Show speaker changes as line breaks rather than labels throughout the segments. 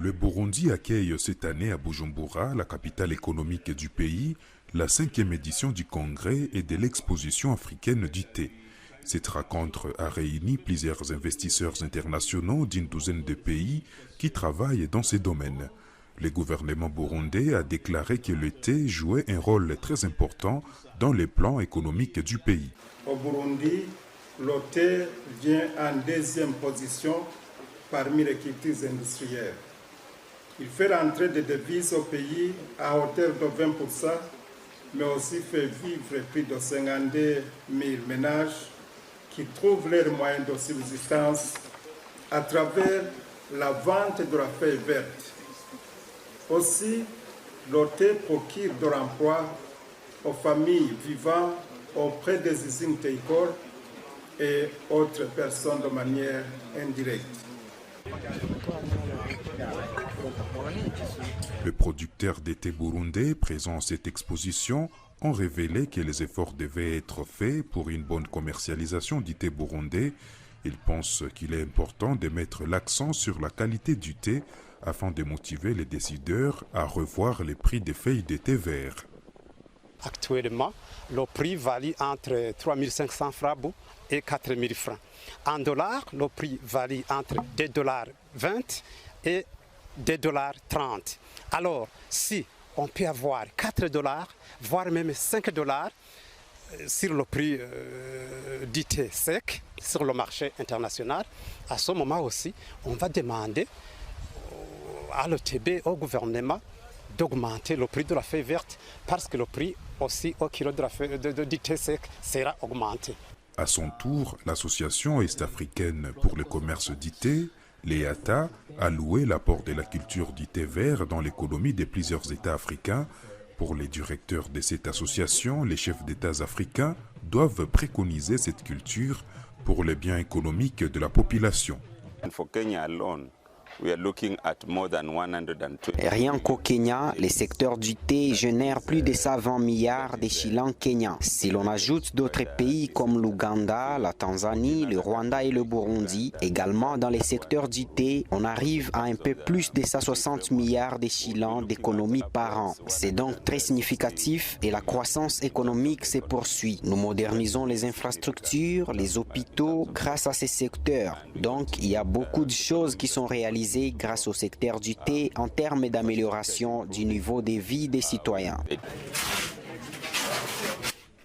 Le Burundi accueille cette année à Bujumbura, la capitale économique du pays, la 5e édition du congrès et de l'exposition africaine du thé. Cette rencontre a réuni plusieurs investisseurs internationaux d'une douzaine de pays qui travaillent dans ces domaines. Le gouvernement burundais a déclaré que le thé jouait un rôle très important dans les plans économiques du pays.
Au Burundi, le thé vient en 2e position parmi les cultures industrielles. Il fait rentrer des devises au pays à hauteur de 20%, mais aussi fait vivre plus de 52 000 ménages qui trouvent leurs moyens de subsistance à travers la vente de la feuille verte. Aussi, le thé procure de l'emploi aux familles vivant auprès des usines théicoles et autres personnes de manière indirecte.
Les producteurs de thé burundais présents à cette exposition ont révélé que les efforts devaient être faits pour une bonne commercialisation du thé burundais. Ils pensent qu'il est important de mettre l'accent sur la qualité du thé afin de motiver les décideurs à revoir les prix des feuilles de thé vert.
Actuellement, le prix varie entre 3 500 francs et 4 000 francs. En dollars, le prix varie entre 2,20 $ et 2,30 $. Alors, si on peut avoir 4 $, voire même 5 $ sur le prix du thé sec sur le marché international, à ce moment aussi, on va demander à l'OTB, au gouvernement, d'augmenter le prix de la feuille verte parce que le prix aussi au kilo du thé sec sera augmenté.
À son tour, l'Association est-africaine pour le commerce du thé, l'EATA, a loué l'apport de la culture du thé vert dans l'économie de plusieurs États africains. Pour les directeurs de cette association, les chefs d'États africains doivent préconiser cette culture pour le bien économique de la population.
Rien qu'au Kenya, les secteurs du thé génèrent plus de 120 milliards de shillings kenyans. Si l'on ajoute d'autres pays comme l'Ouganda, la Tanzanie, le Rwanda et le Burundi, également dans les secteurs du thé, on arrive à un peu plus de 160 milliards de shillings d'économie par an. C'est donc très significatif et la croissance économique se poursuit. Nous modernisons les infrastructures, les hôpitaux grâce à ces secteurs. Donc il y a beaucoup de choses qui sont réalisées grâce au secteur du thé en termes d'amélioration du niveau de vie des citoyens.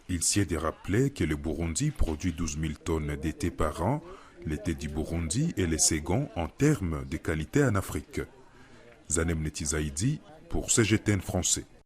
Il s'y de rappeler que le Burundi produit 12 000 tonnes de thé par an. Le thé du Burundi est le second en termes de qualité en Afrique. Zanem Netizaïdi pour CGTN français.